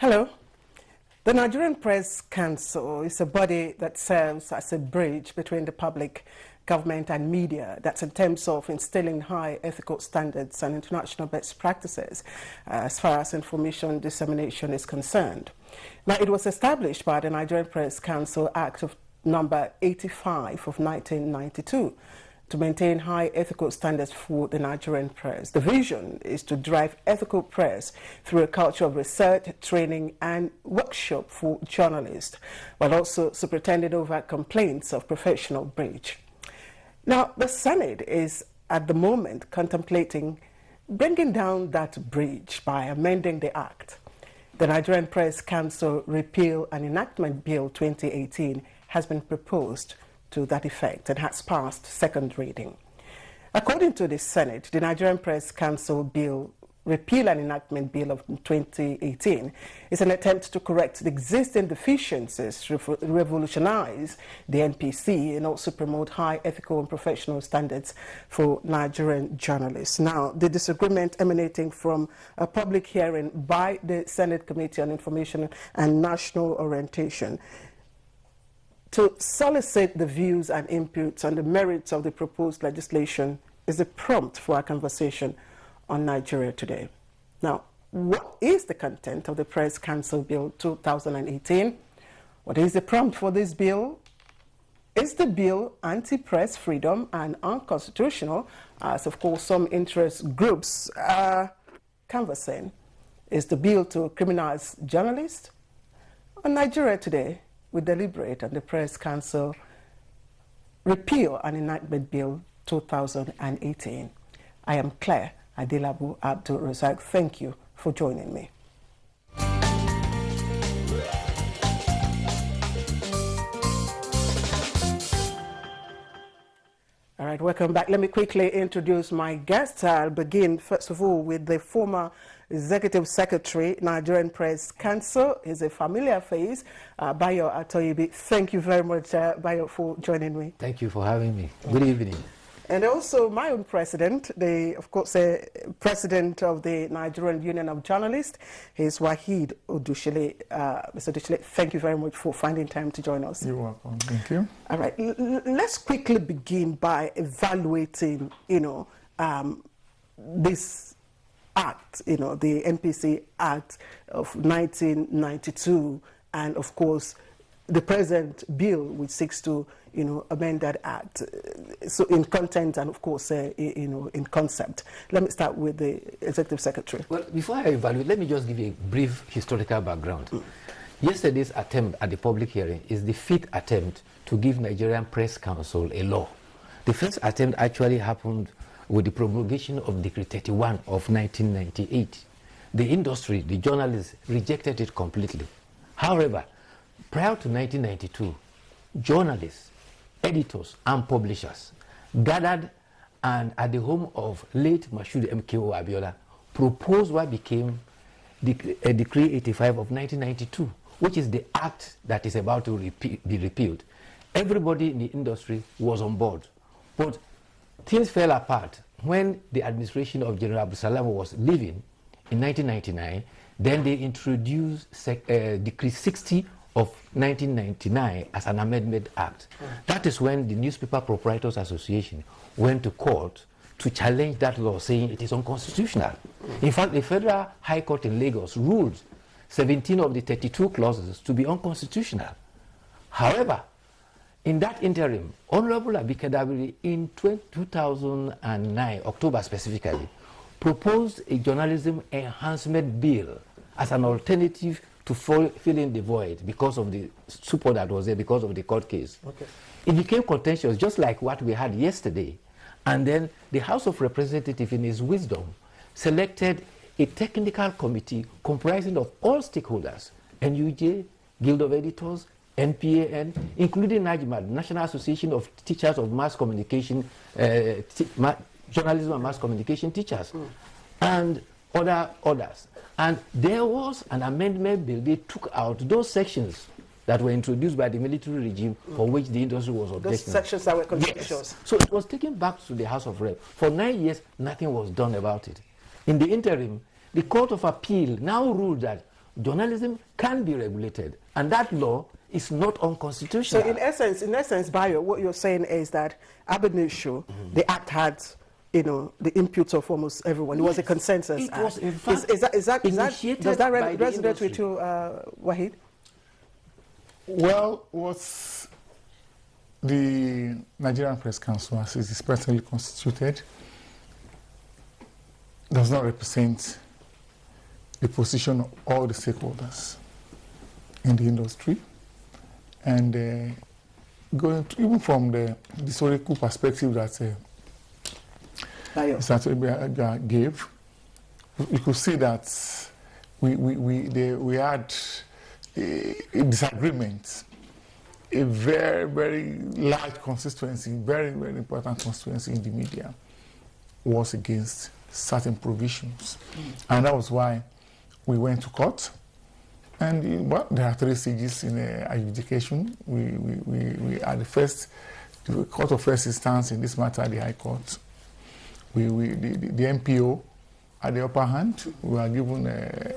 Hello. The Nigerian Press Council is a body that serves as a bridge between the public, government and media. That's in terms of instilling high ethical standards and international best practices as far as information dissemination is concerned. Now, it was established by the Nigerian Press Council Act of number 85 of 1992 to maintain high ethical standards for the Nigerian press. The vision is to drive ethical press through a culture of research, training and workshop for journalists, while also superintending over complaints of professional breach. Now, the Senate is at the moment contemplating bringing down that breach by amending the Act. The Nigerian Press Council Repeal and Enactment Bill 2018 has been proposed to that effect and has passed second reading. According to the Senate, the Nigerian Press Council Bill, Repeal and Enactment Bill of 2018 is an attempt to correct the existing deficiencies, revolutionize the NPC and also promote high ethical and professional standards for Nigerian journalists. Now, the disagreement emanating from a public hearing by the Senate Committee on Information and National Orientation to solicit the views and inputs on the merits of the proposed legislation is the prompt for our conversation on Nigeria Today. Now, what is the content of the Press Council Bill 2018? What is the prompt for this bill? Is the bill anti-press freedom and unconstitutional, as of course some interest groups are canvassing? Is the bill to criminalize journalists? On Nigeria Today, we deliberate on the Press Council Repeal and Enactment Bill 2018. I am Claire Adilabu Abdul Razak. Thank you for joining me. All right, welcome back. Let me quickly introduce my guests. I'll begin, first of all, with the former Executive Secretary, Nigerian Press Council. He's a familiar face, Bayo Atoyibi. Thank you very much, Bayo, for joining me. Thank you for having me. Good evening. And also my own president, of course, president of the Nigerian Union of Journalists, is Wahid Odushile. Mr. Odushile, thank you very much for finding time to join us. You're welcome. Thank you. All right, let's quickly begin by evaluating, this Act, the NPC Act of 1992, and of course, the present bill which seeks to, amend that act, so in content and of course, in concept. Let me start with the Executive Secretary. Well, before I evaluate, let me just give you a brief historical background. Yesterday's attempt at the public hearing is the fifth attempt to give Nigerian Press Council a law. The first attempt actually happened with the promulgation of Decree 31 of 1998. The industry, the journalists, rejected it completely. However, prior to 1992, journalists, editors, and publishers gathered and at the home of late Mashood MKO Abiola proposed what became Decree 85 of 1992, which is the act that is about to be repealed. Everybody in the industry was on board, but things fell apart when the administration of General Abdulsalam was leaving in 1999. Then they introduced Decree 60 of 1999 as an amendment act. That is when the Newspaper Proprietors Association went to court to challenge that law, saying it is unconstitutional. In fact, the Federal High Court in Lagos ruled 17 of the 32 clauses to be unconstitutional. However, in that interim, Honorable Abike Dabiri in 2009, October specifically, proposed a journalism enhancement bill as an alternative to fill in the void because of the support that was there because of the court case. Okay. It became contentious, just like what we had yesterday. And then the House of Representatives, in its wisdom, selected a technical committee comprising of all stakeholders, NUJ, Guild of Editors, NPAN, including NAJMAD, National Association of Teachers of Mass Communication, Journalism and Mass Communication Teachers, and others. And there was an amendment bill. They took out those sections that were introduced by the military regime for which the industry was objecting. Those sections that were contentious. Yes. So it was taken back to the House of Rep. For 9 years, nothing was done about it. In the interim, the Court of Appeal now ruled that journalism can be regulated, and that law is not unconstitutional. So in essence, Bayo, what you're saying is that ab initio, the act had, you know, the input of almost everyone. It was a consensus. It was, in fact, does that resonate with you, Wahid? Well, what's the Nigerian Press Council, as it is presently constituted, does not represent the position of all the stakeholders in the industry. And going to, even from the historical perspective that Mr. gave, we could see that we had a disagreement, a very, very large constituency, very, very important constituency in the media was against certain provisions. And that was why we went to court. And well, there are 3 stages in adjudication. We are the court of first instance in this matter, the High Court. The MPO at the upper hand. We were given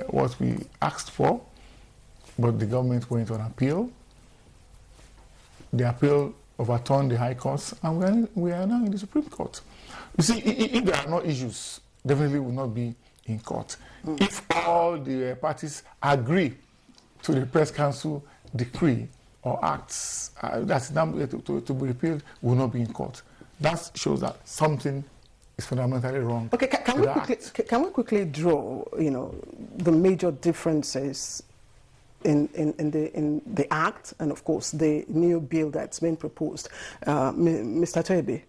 what we asked for, but the government went on appeal. The appeal overturned the High Court, and we are now in the Supreme Court. You see, if there are no issues, definitely will not be in court. If all the parties agree to the Press Council decree or acts that's to be repealed, will not be in court. That shows that something is fundamentally wrong. Okay, can we quickly draw, you know, the major differences in the act and of course the new bill that's been proposed, Mr. Toebe?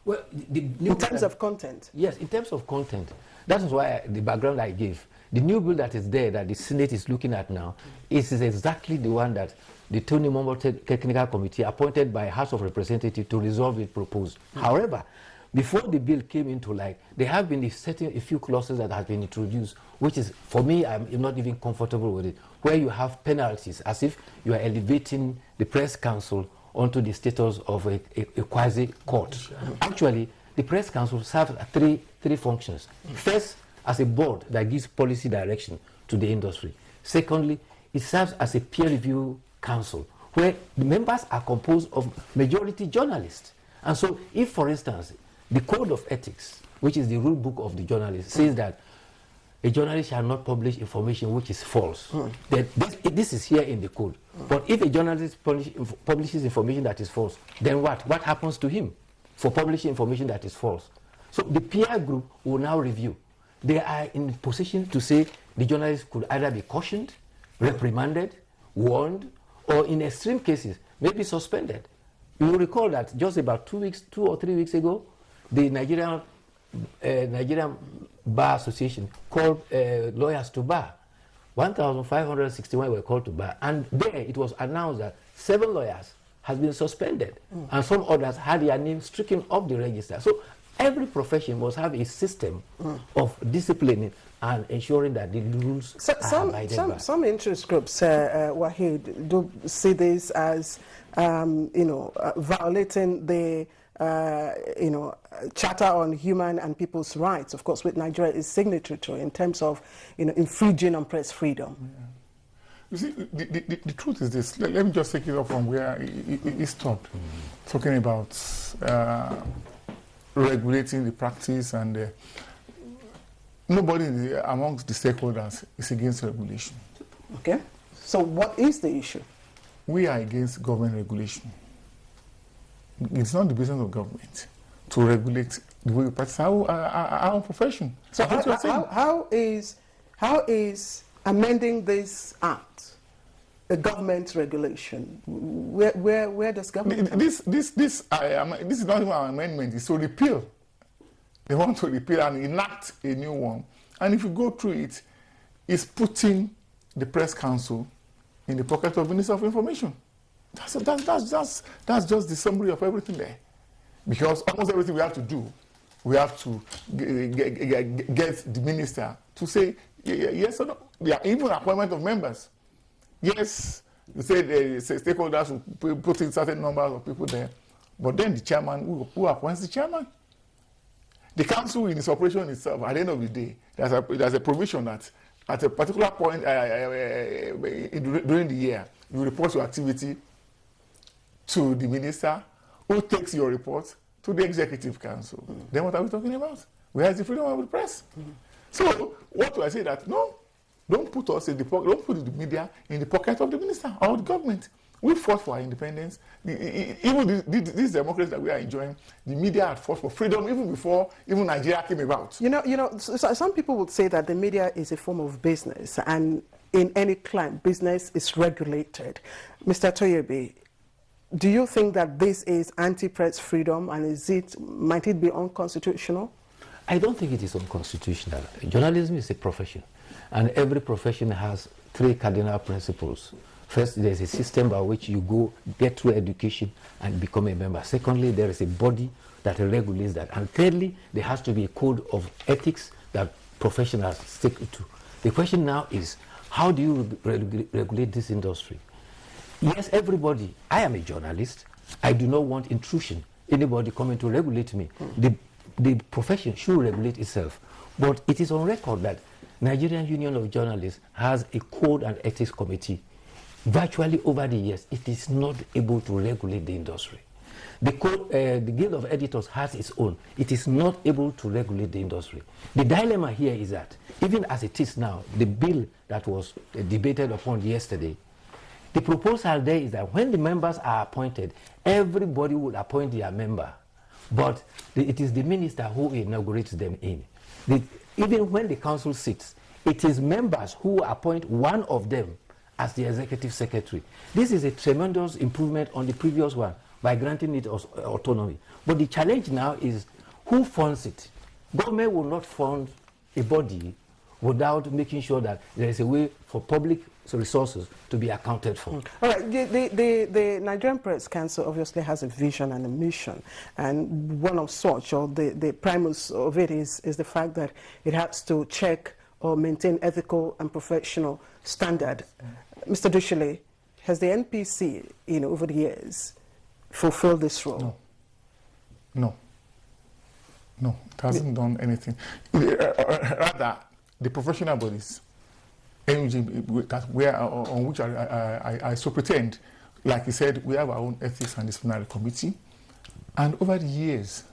Well, in terms of content. Yes, in terms of content. That is why the background I gave. The new bill that is there, that the Senate is looking at now, is exactly the one that the Tony Momo Technical Committee appointed by House of Representatives to resolve it proposed. However, before the bill came into light, there have been a few clauses that have been introduced, which is, for me, I'm not even comfortable with it, where you have penalties, as if you are elevating the Press Council onto the status of a quasi-court. Actually, the Press Council serves three functions. First, as a board that gives policy direction to the industry. Secondly, it serves as a peer review council, where the members are composed of majority journalists. And so, if, for instance, the Code of Ethics, which is the rule book of the journalist, says that a journalist shall not publish information which is false. This is here in the code. But if a journalist publishes information that is false, then what? What happens to him for publishing information that is false? So the peer group will now review. They are in position to say the journalist could either be cautioned, reprimanded, warned, or in extreme cases, maybe suspended. You will recall that just about 2 or 3 weeks ago, the Nigerian Bar Association called lawyers to bar. 1,561 were called to bar. And there it was announced that 7 lawyers has been suspended, and some others had their names stricken off the register. So every profession must have a system of disciplining and ensuring that the rules are abided by. Some interest groups, Wahid, do see this as violating the Charter on Human and People's Rights, of course, which Nigeria is signatory to, in terms of infringing on press freedom. Yeah. You see, the truth is this. Let me just take it up from where it stopped, talking about regulating the practice, and nobody amongst the stakeholders is against regulation. Okay. So what is the issue? We are against government regulation. It's not the business of government to regulate the way we practice our own profession. So how is amending this act a government regulation? Where does government come? This is not even an amendment. It's to repeal. They want to repeal and enact a new one. And if you go through it, it's putting the Press Council in the pocket of Minister of Information. That's just the summary of everything there. Because almost everything we have to do, we have to get the minister to say yes or no. Yeah, even appointment of members. Yes, you say the stakeholders will put in certain numbers of people there, but then the chairman, who appoints the chairman? The council in its operation itself, at the end of the day, there's a provision that at a particular point during the year, you report your activity to the minister, who takes your report to the executive council. Then what are we talking about? Where is the freedom of the press? So what do I say? That no, don't put us in the pocket, don't put the media in the pocket of the minister or the government. We fought for our independence. Even this democracy that we are enjoying, the media had fought for freedom even before even Nigeria came about. So some people would say that the media is a form of business, and in any client, business is regulated. Mr. Toyobi, do you think that this is anti-press freedom, and might it be unconstitutional? I don't think it is unconstitutional. Journalism is a profession, and every profession has 3 cardinal principles. First, there is a system by which you go get through education and become a member. Secondly, there is a body that regulates that. And thirdly, there has to be a code of ethics that professionals stick to. The question now is, how do you regulate this industry? Yes, everybody, I am a journalist. I do not want intrusion, anybody coming to regulate me. The profession should regulate itself. But it is on record that Nigerian Union of Journalists has a code and ethics committee. Virtually over the years, it is not able to regulate the industry. The Guild of Editors has its own. It is not able to regulate the industry. The dilemma here is that, even as it is now, the bill that was debated upon yesterday, the proposal there is that when the members are appointed, everybody will appoint their member. But it is the minister who inaugurates them in. Even when the council sits, it is members who appoint one of them as the executive secretary. This is a tremendous improvement on the previous one by granting it autonomy. But the challenge now is who funds it. Government will not fund a body without making sure that there is a way for public resources to be accounted for. All right, the Nigerian Press Council obviously has a vision and a mission, and one of such, or the primus of it is the fact that it has to check or maintain ethical and professional standard. Mr. Dushile, has the NPC, over the years, fulfilled this role? No, it hasn't done anything. Rather, the professional bodies, on which I superintend, like you said, we have our own ethics and disciplinary committee, and over the years,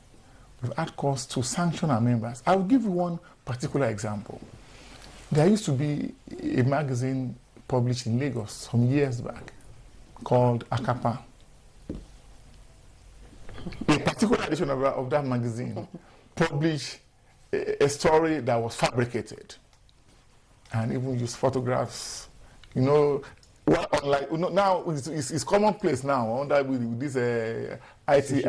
we've had cause to sanction our members. I will give you one particular example. There used to be a magazine published in Lagos some years back called Akapa. A particular edition of that magazine published a story that was fabricated and even used photographs. Now it's commonplace now under with this IT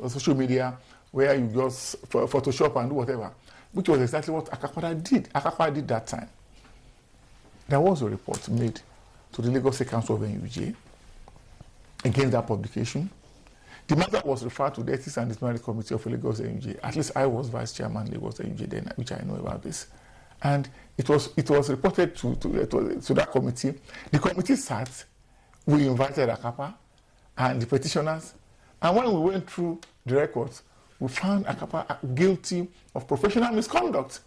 social media, where you just Photoshop and do whatever, which was exactly what Akapa did. Akapa did that time. There was a report made to the Lagos State Council of NUJ against that publication. The matter was referred to the Ethics and Disciplinary Committee of Lagos NUJ. At least I was Vice Chairman Lagos NUJ then, which I know about this. And it was reported to that committee. The committee sat, we invited Akapa and the petitioners, and when we went through the records, we found Akapa guilty of professional misconduct.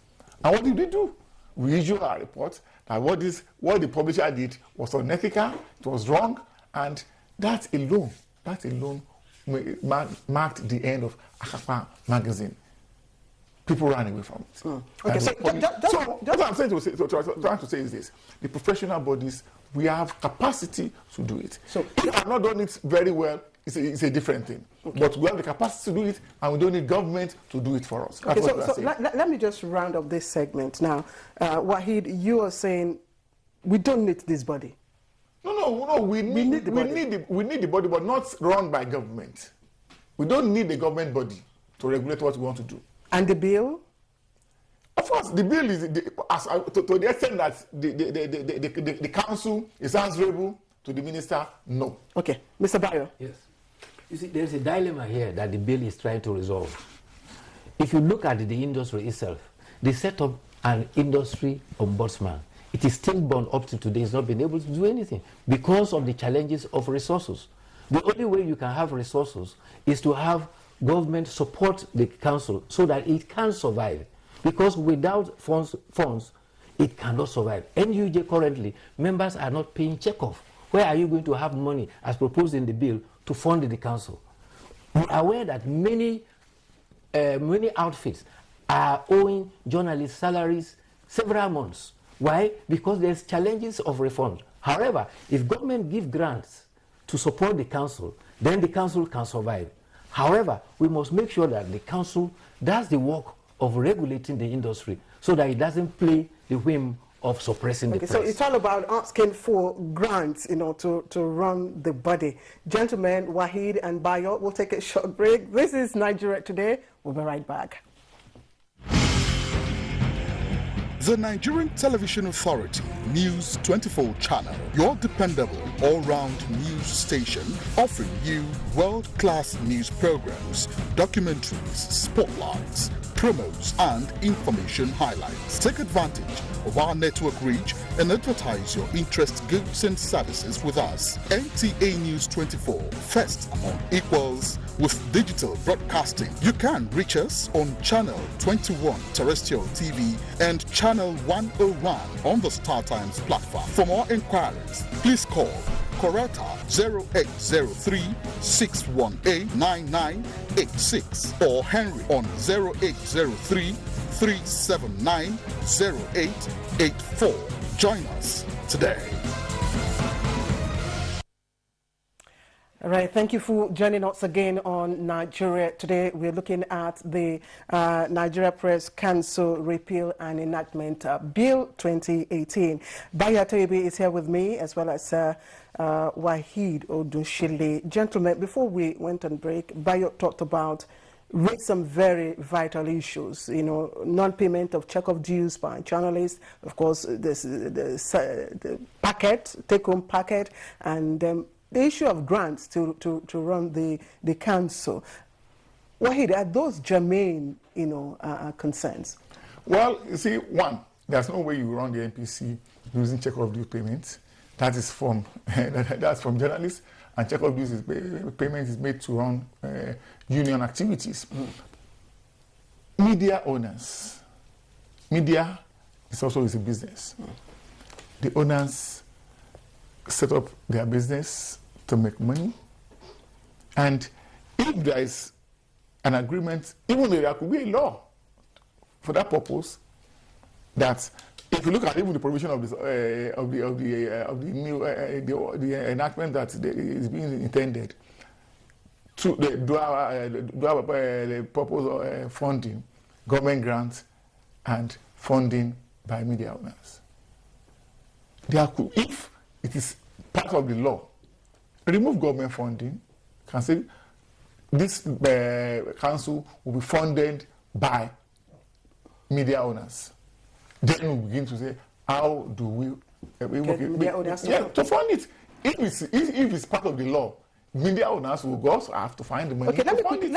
And what did we do? We issued our report that what the publisher did was unethical, it was wrong, and that alone marked the end of Akapa magazine. People ran away from it. Okay, so what I'm trying to say is this: the professional bodies, we have capacity to do it. So if I've not done it very well, it's a different thing. Okay. But we have the capacity to do it, and we don't need government to do it for us. Okay, so let me just round up this segment now. Wahid, you are saying we don't need this body. No, we need the body, but not run by government. We don't need the government body to regulate what we want to do. And the bill? Of course, the bill is to the extent that the council is answerable to the minister. No. Okay, Mr. Bayo. Yes. You see, there's a dilemma here that the bill is trying to resolve. If you look at the industry itself, they set up an industry ombudsman. It is still born up to today. It's not been able to do anything because of the challenges of resources. The only way you can have resources is to have government support the council so that it can survive. Because without funds, it cannot survive. NUJ currently, members are not paying checkoff. Where are you going to have money, as proposed in the bill, to fund the council? We are aware that many outfits are owing journalists salaries several months. Why? Because there's challenges of refund. However, if government give grants to support the council, then the council can survive. However, we must make sure that the council does the work of regulating the industry so that it doesn't play the whim of suppressing the press. So it's all about asking for grants, to run the body. Gentlemen, Wahid and Bayo, we'll take a short break. This is Nigeria Today. We'll be right back. The Nigerian Television Authority News 24 channel, your dependable all-round news station, offering you world-class news programs, documentaries, spotlights, promos and information highlights. Take advantage of our network reach and advertise your interest, goods and services with us. NTA News 24, first among equals with digital broadcasting. You can reach us on channel 21 terrestrial TV and channel 101 on the Star Times platform. For more inquiries, please call Coretta 0803 618 9986 or Henry on 0803 379 0884. Join us today. All right, thank you for joining us again on Nigeria Today. We're looking at the Nigeria Press Council Repeal and Enactment Bill 2018. Bayo Toyebi is here with me, as well as Wahid Odushile. Gentlemen, before we went on break, Bayo talked about some very vital issues, non-payment of check-off dues by journalists, of course, the packet, take-home packet, and the issue of grants to run the council. Wahid, are those germane, concerns? Well, you see, one, there's no way you run the NPC using check-off due payments. That is from that's from journalists, and check-off dues payment is made to run union activities. Media owners, media is also a business. The owners set up their business to make money, and if there is an agreement, even though there could be a law for that purpose, that if you look at even the provision of this the new the enactment that is being intended to do the purpose of funding government grants and funding by media owners, there could, if it is part of the law, remove government funding, can say this council will be funded by media owners. Then we begin to say, how do we to fund it? If it's part of the law, media owners will also have to find the money. Okay, let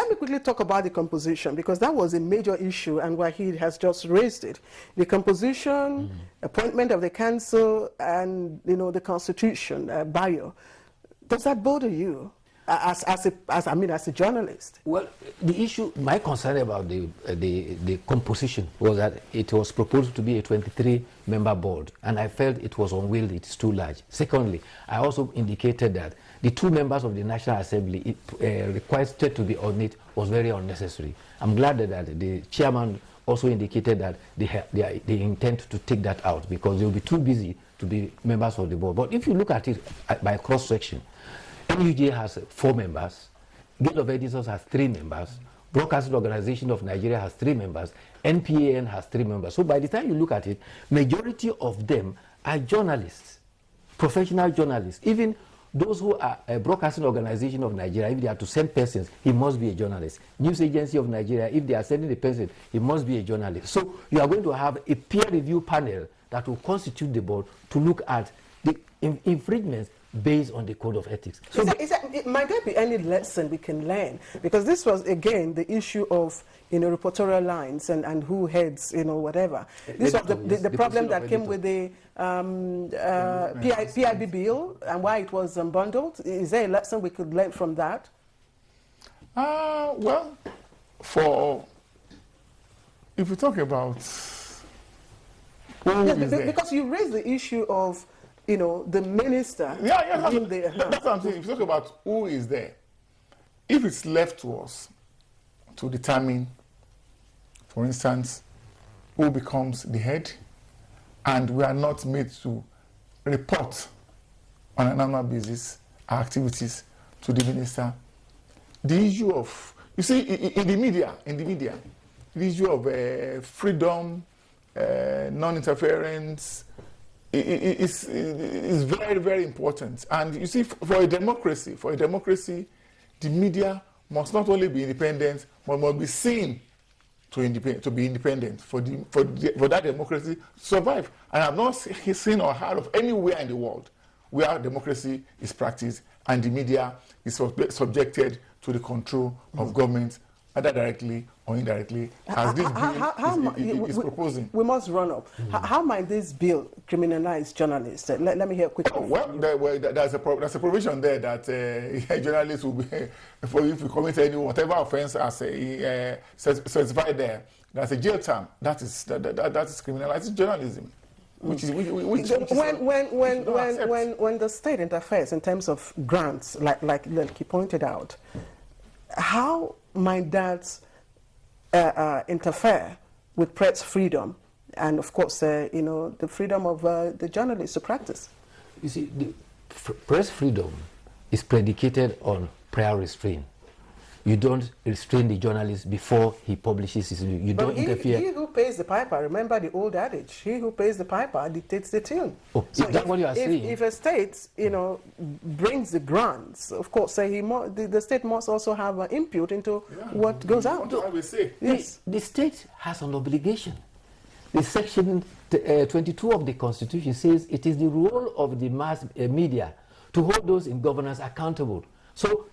me quickly talk about the composition, because that was a major issue, and Wahid has just raised it. The composition, appointment of the council, and the constitution, Bayo. Does that bother you as a journalist? Well, the issue, my concern about the composition was that it was proposed to be a 23-member board, and I felt it was unwieldy, it's too large. Secondly, I also indicated that the 2 members of the National Assembly requested to be on it was very unnecessary. I'm glad that the chairman also indicated that they intend to take that out because they'll be too busy to be members of the board. But if you look at it by cross-section, NUJ has 4 members, Guild of Editors has 3 members, Broadcasting Organization of Nigeria has 3 members, NPAN has 3 members. So by the time you look at it, majority of them are journalists, professional journalists. Even those who are a Broadcasting Organization of Nigeria, if they are to send persons, he must be a journalist. News Agency of Nigeria, if they are sending a person, he must be a journalist. So you are going to have a peer review panel that will constitute the board to look at the infringements based on the code of ethics. So might there be any lesson we can learn? Because this was, again, the issue of reportorial lines and who heads, whatever. This was the problem that came with the PIB bill and why it was unbundled. Is there a lesson we could learn from that? Well, if we talk about is there? Because you raised the issue of, the minister. That's what I'm saying. If you talk about who is there, if it's left to us to determine, for instance, who becomes the head, and we are not made to report on an annual basis our activities to the minister, the issue of, you see, in the media, the issue of freedom, non-interference is very, very important. And you see, for a democracy, the media must not only be independent, but must be seen to be independent for that democracy to survive. And I've not seen or heard of anywhere in the world where democracy is practiced and the media is subjected to the control of government, either directly or indirectly, as this bill is proposing. We must run up. How might this bill criminalize journalists? Let me hear quickly. There's a provision there that journalists will be, if you commit whatever offense as specified there, there's a jail term. That is criminalizing journalism. When the state interferes in terms of grants, like he pointed out, how might that interfere with press freedom and, of course, the freedom of the journalists to practice? You see, the press freedom is predicated on prior restraint. You don't restrain the journalist before he publishes his news. You don't interfere. He who pays the piper, remember the old adage, he who pays the piper dictates the tune. Oh, so is that what you are saying? If a state, brings the grants, of course, the state must also have an input into what goes out. Yes. The state has an obligation. The section 22 of the Constitution says it is the role of the mass media to hold those in governance accountable. So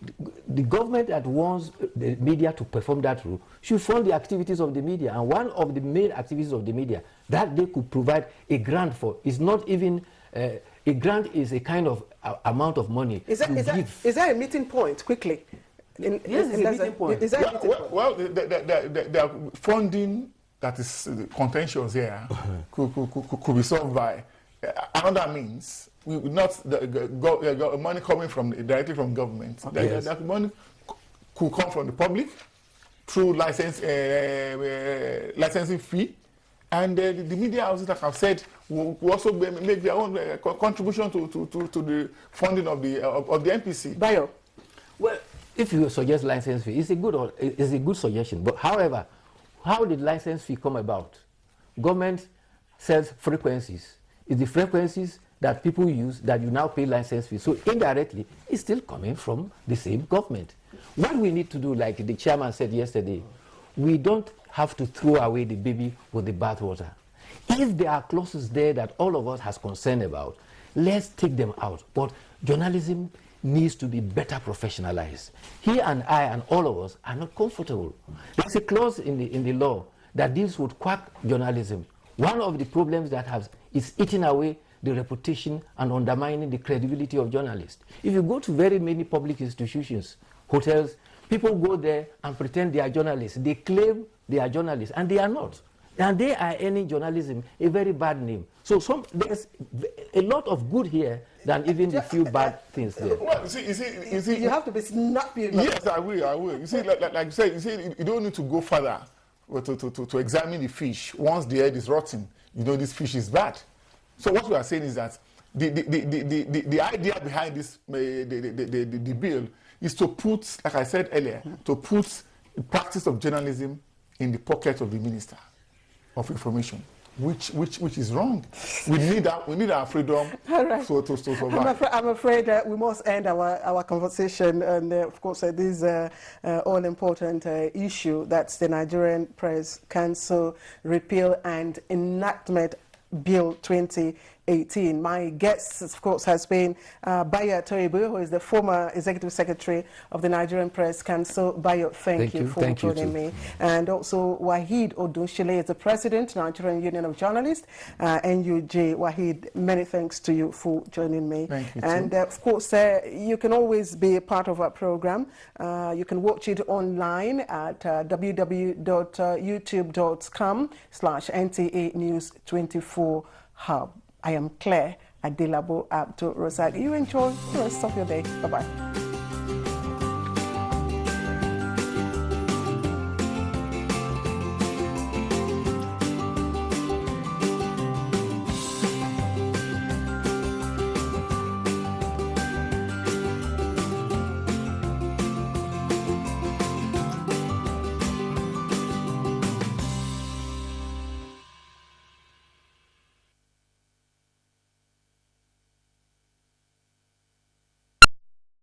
the government that wants the media to perform that role should fund the activities of the media. And one of the main activities of the media that they could provide a grant for is not even, a grant is a kind of amount of money. Is that a meeting point, quickly? Yes, it's a meeting point. Is that a meeting point? Well, the funding that is contentious here could be solved by another means. We would not money coming directly from government. Yes. That money could come from the public through licensing fee, and the media houses, like I've said, will also make their own contribution to the funding of the NPC. Bayo. Well, if you suggest license fee, it's a good suggestion. But however, how did license fee come about? Government sells frequencies. It's the frequencies that people use that you now pay license fee. So indirectly, it's still coming from the same government. What we need to do, like the chairman said yesterday, we don't have to throw away the baby with the bathwater. If there are clauses there that all of us has concern about, let's take them out. But journalism needs to be better professionalized. He and I and all of us are not comfortable. There's a clause in the law that deals with quack journalism. One of the problems that is eating away the reputation and undermining the credibility of journalists. If you go to very many public institutions, hotels, people go there and pretend they are journalists. They claim they are journalists, and they are not. And they are earning journalism a very bad name. So there's a lot of good here than even the few bad things there. Well, you see, you have to be snappy. Yes, I will. You see, like you said, you don't need to go further to examine the fish. Once the egg is rotten, this fish is bad. So what we are saying is that the idea behind this the bill is to put, like I said earlier, to put the practice of journalism in the pocket of the Minister of Information, which is wrong. We need our freedom. All right. to survive. I'm afraid we must end our conversation, and of course this all-important issue, that's the Nigerian Press Council Repeal and Enactment Bill 2018. 2018. My guest, of course, has been Bayo Toribu, who is the former Executive Secretary of the Nigerian Press Council. Bayo, thank you for joining me. And also Wahid Odunshile is the President, Nigerian Union of Journalists, NUJ. Wahid, many thanks to you for joining me. Thank you, and of course, you can always be a part of our program. You can watch it online at www.youtube.com/NTA News 24 Hub. I am Claire Adelabo Abdul Razak. You enjoy the rest of your day. Bye-bye.